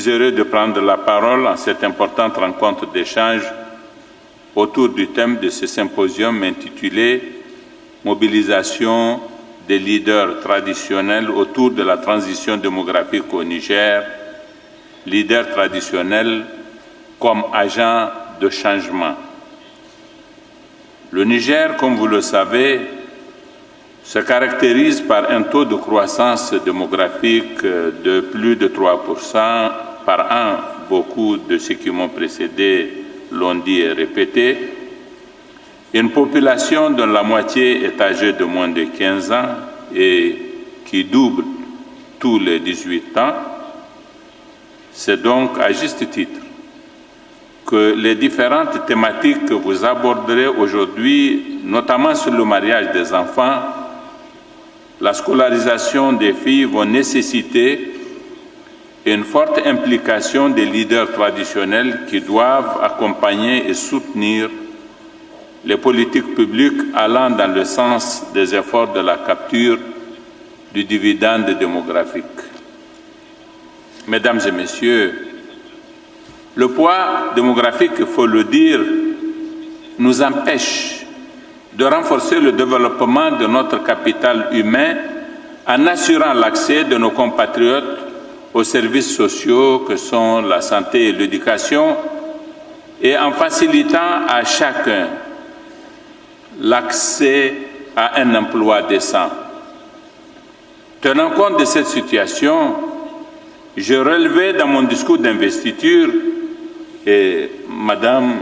suis heureux de prendre la parole en cette importante rencontre d'échange autour du thème de ce symposium intitulé « Mobilisation des leaders traditionnels autour de la transition démographique au Niger, leaders traditionnels comme agents de changement ». Le Niger, comme vous le savez, se caractérise par un taux de croissance démographique de plus de 3% par an. Beaucoup de ceux qui m'ont précédé l'ont dit et répété. Une population dont la moitié est âgée de moins de 15 ans et qui double tous les 18 ans. C'est donc à juste titre que les différentes thématiques que vous aborderez aujourd'hui, notamment sur le mariage des enfants, la scolarisation des filles, vont nécessiter une forte implication des leaders traditionnels qui doivent accompagner et soutenir les politiques publiques allant dans le sens des efforts de la capture du dividende démographique. Mesdames et messieurs, le poids démographique, il faut le dire, nous empêche de renforcer le développement de notre capital humain en assurant l'accès de nos compatriotes aux services sociaux que sont la santé et l'éducation et en facilitant à chacun l'accès à un emploi décent. Tenant compte de cette situation, je relevais dans mon discours d'investiture, et Madame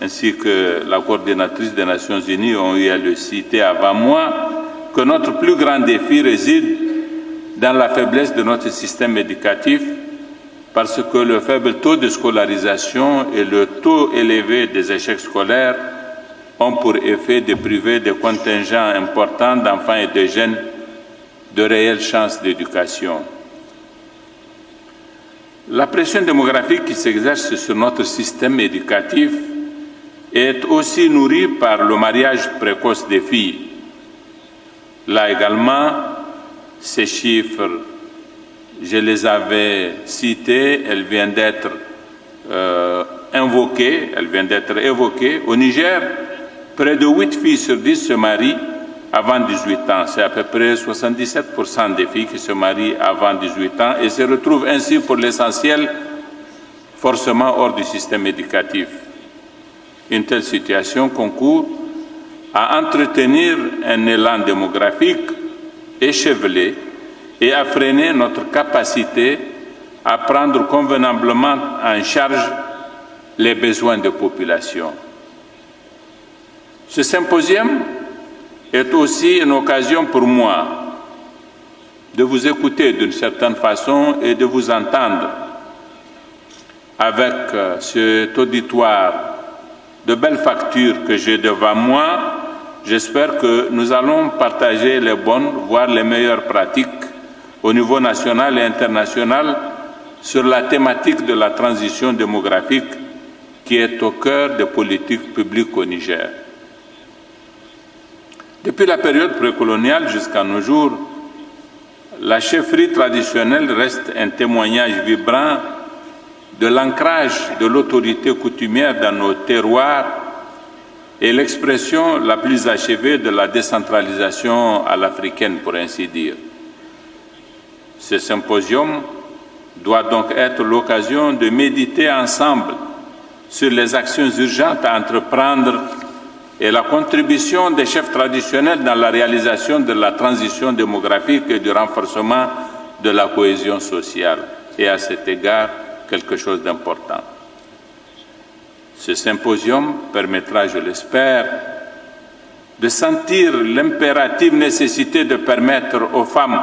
ainsi que la coordinatrice des Nations Unies ont eu à le citer avant moi, que notre plus grand défi réside dans la faiblesse de notre système éducatif, parce que le faible taux de scolarisation et le taux élevé des échecs scolaires ont pour effet de priver des contingents importants d'enfants et de jeunes de réelles chances d'éducation. La pression démographique qui s'exerce sur notre système éducatif est aussi nourrie par le mariage précoce des filles. Là également, ces chiffres, je les avais cités, elles viennent d'être évoquées. Au Niger, près de 8 filles sur 10 se marient avant 18 ans. C'est à peu près 77% des filles qui se marient avant 18 ans et se retrouvent ainsi pour l'essentiel forcément hors du système éducatif. Une telle situation concourt à entretenir un élan démographique échevelé et à freiner notre capacité à prendre convenablement en charge les besoins de population. Ce symposium est aussi une occasion pour moi de vous écouter d'une certaine façon et de vous entendre. Avec cet auditoire de belles factures que j'ai devant moi, j'espère que nous allons partager les bonnes, voire les meilleures pratiques au niveau national et international sur la thématique de la transition démographique qui est au cœur des politiques publiques au Niger. Depuis la période précoloniale jusqu'à nos jours, la chefferie traditionnelle reste un témoignage vibrant de l'ancrage de l'autorité coutumière dans nos terroirs et l'expression la plus achevée de la décentralisation à l'africaine, pour ainsi dire. Ce symposium doit donc être l'occasion de méditer ensemble sur les actions urgentes à entreprendre et la contribution des chefs traditionnels dans la réalisation de la transition démographique et du renforcement de la cohésion sociale. Et à cet égard, quelque chose d'important. Ce symposium permettra, je l'espère, de sentir l'impérative nécessité de permettre aux femmes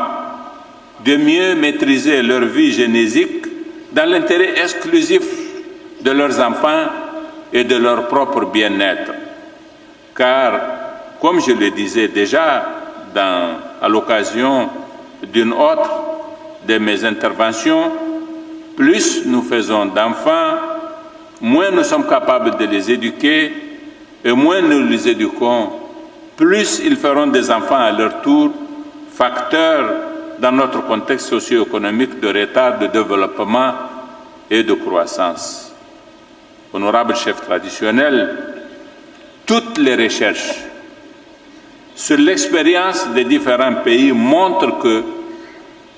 de mieux maîtriser leur vie génésique dans l'intérêt exclusif de leurs enfants et de leur propre bien-être. Car, comme je le disais déjà à l'occasion d'une autre de mes interventions, plus nous faisons d'enfants, moins nous sommes capables de les éduquer, et moins nous les éduquons, plus ils feront des enfants à leur tour, facteurs dans notre contexte socio-économique de retard de développement et de croissance. Honorable chef traditionnel, toutes les recherches sur l'expérience des différents pays montrent que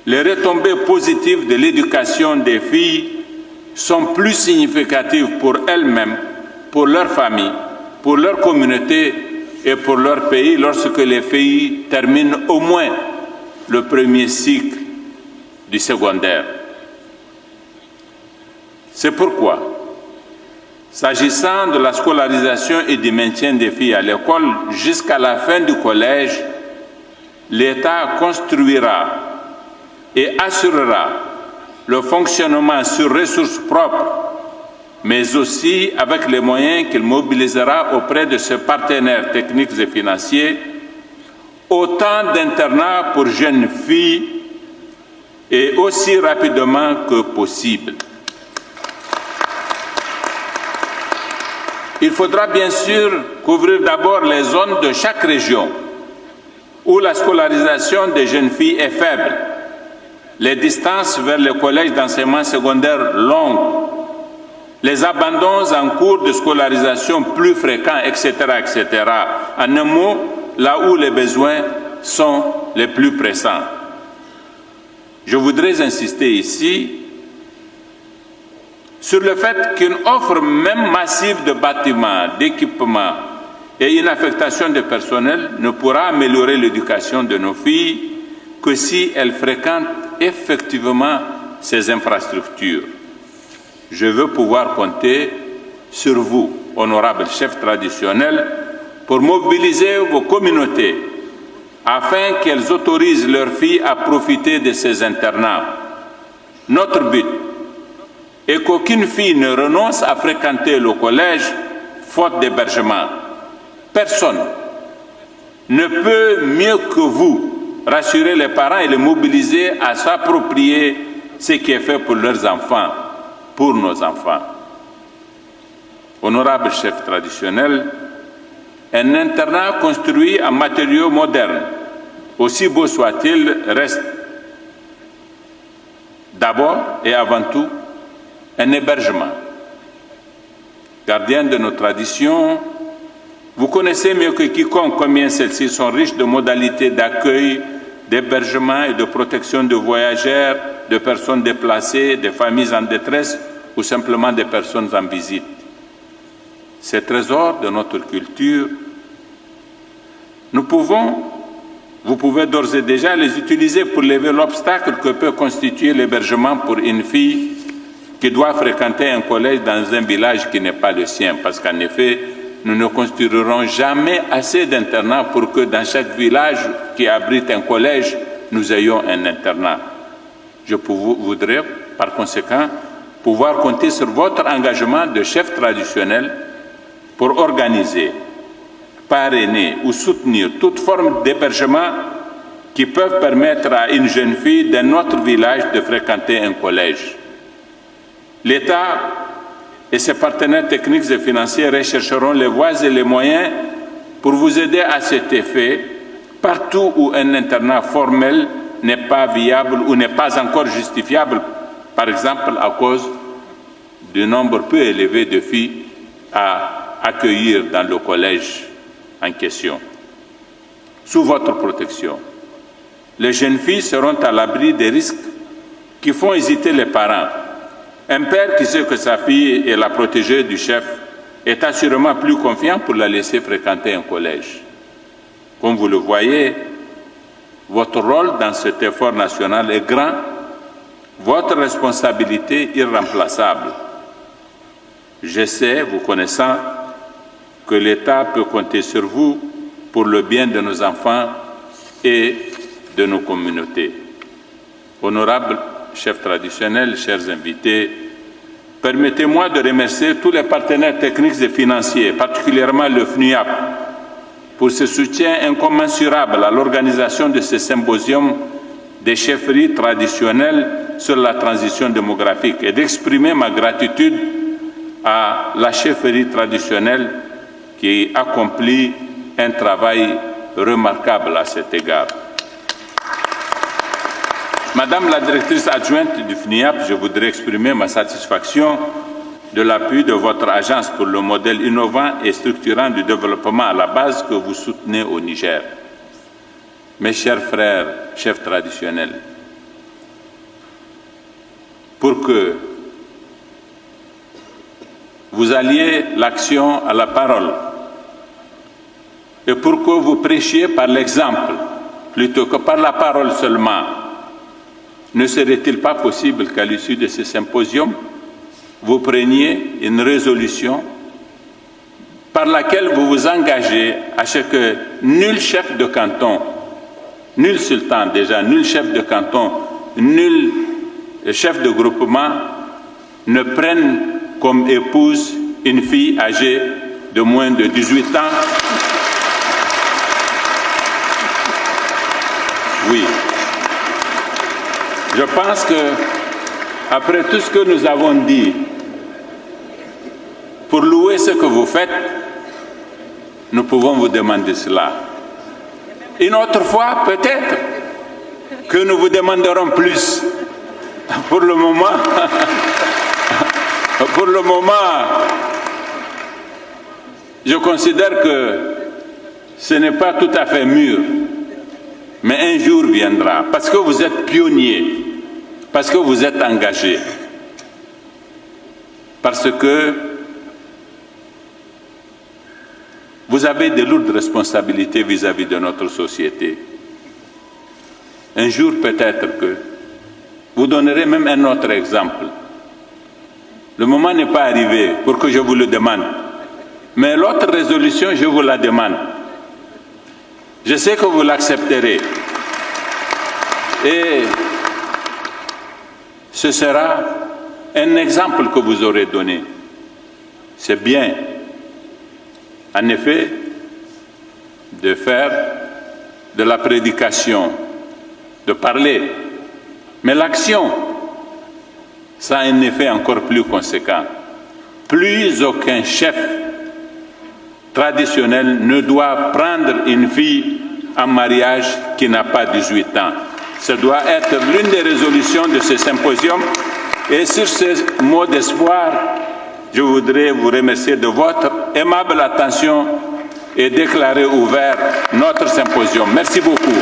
les retombées positives de l'éducation des filles sont plus significatives pour elles-mêmes, pour leur famille, pour leur communauté et pour leur pays lorsque les filles terminent au moins le premier cycle du secondaire. C'est pourquoi, s'agissant de la scolarisation et du maintien des filles à l'école jusqu'à la fin du collège, l'État construira et assurera le fonctionnement sur ressources propres, mais aussi avec les moyens qu'il mobilisera auprès de ses partenaires techniques et financiers, autant d'internats pour jeunes filles et aussi rapidement que possible. Il faudra bien sûr couvrir d'abord les zones de chaque région où la scolarisation des jeunes filles est faible, les distances vers le collège d'enseignement secondaire longues, les abandons en cours de scolarisation plus fréquents, etc., etc. En un mot, là où les besoins sont les plus pressants. Je voudrais insister ici sur le fait qu'une offre même massive de bâtiments, d'équipements et une affectation de personnel ne pourra améliorer l'éducation de nos filles que si elles fréquentent effectivement ces infrastructures. Je veux pouvoir compter sur vous, honorables chefs traditionnels, pour mobiliser vos communautés afin qu'elles autorisent leurs filles à profiter de ces internats. Notre but est qu'aucune fille ne renonce à fréquenter le collège faute d'hébergement. Personne ne peut mieux que vous rassurer les parents et les mobiliser à s'approprier ce qui est fait pour leurs enfants, pour nos enfants. Honorable chef traditionnel, un internat construit en matériaux modernes, aussi beau soit-il, reste d'abord et avant tout un hébergement. Gardien de nos traditions, vous connaissez mieux que quiconque combien celles-ci sont riches de modalités d'accueil, d'hébergement et de protection de voyageurs, de personnes déplacées, de familles en détresse ou simplement des personnes en visite. Ces trésors de notre culture, vous pouvez d'ores et déjà les utiliser pour lever l'obstacle que peut constituer l'hébergement pour une fille qui doit fréquenter un collège dans un village qui n'est pas le sien, parce qu'en effet, nous ne construirons jamais assez d'internats pour que dans chaque village qui abrite un collège, nous ayons un internat. Je voudrais, par conséquent, pouvoir compter sur votre engagement de chef traditionnel pour organiser, parrainer ou soutenir toute forme d'hébergement qui peuvent permettre à une jeune fille d'un autre village de fréquenter un collège. L'État et ses partenaires techniques et financiers rechercheront les voies et les moyens pour vous aider à cet effet partout où un internat formel n'est pas viable ou n'est pas encore justifiable, par exemple à cause du nombre peu élevé de filles à accueillir dans le collège en question. Sous votre protection, les jeunes filles seront à l'abri des risques qui font hésiter les parents. Un père qui sait que sa fille est la protégée du chef est assurément plus confiant pour la laisser fréquenter un collège. Comme vous le voyez, votre rôle dans cet effort national est grand, votre responsabilité irremplaçable. Je sais, vous connaissant, que l'État peut compter sur vous pour le bien de nos enfants et de nos communautés. Honorables chefs traditionnels, chers invités, permettez-moi de remercier tous les partenaires techniques et financiers, particulièrement le FNUAP, pour ce soutien incommensurable à l'organisation de ce symposium des chefferies traditionnelles sur la transition démographique et d'exprimer ma gratitude à la chefferie traditionnelle qui accomplit un travail remarquable à cet égard. Madame la directrice adjointe du FNIAP, je voudrais exprimer ma satisfaction de l'appui de votre agence pour le modèle innovant et structurant du développement à la base que vous soutenez au Niger. Mes chers frères, chefs traditionnels, pour que vous alliez l'action à la parole et pour que vous prêchiez par l'exemple plutôt que par la parole seulement, ne serait-il pas possible qu'à l'issue de ce symposium, vous preniez une résolution par laquelle vous vous engagez à ce que nul chef de canton, nul sultan déjà, nul chef de canton, nul chef de groupement ne prenne comme épouse une fille âgée de moins de 18 ans. Oui. Je pense que, après tout ce que nous avons dit, pour louer ce que vous faites, nous pouvons vous demander cela. Une autre fois, peut-être, que nous vous demanderons plus. Pour le moment, je considère que ce n'est pas tout à fait mûr, mais un jour viendra, parce que vous êtes pionniers, parce que vous êtes engagés, parce que vous avez de lourdes responsabilités vis-à-vis de notre société. Un jour, peut-être que vous donnerez même un autre exemple. Le moment n'est pas arrivé pour que je vous le demande. Mais l'autre résolution, je vous la demande. Je sais que vous l'accepterez. Et ce sera un exemple que vous aurez donné. C'est bien, en effet, de faire de la prédication, de parler. Mais l'action, ça a un effet encore plus conséquent. Plus aucun chef traditionnel ne doit prendre une fille en mariage qui n'a pas 18 ans. Ce doit être l'une des résolutions de ce symposium. Et sur ce mot d'espoir, je voudrais vous remercier de votre aimable attention et déclarer ouvert notre symposium. Merci beaucoup.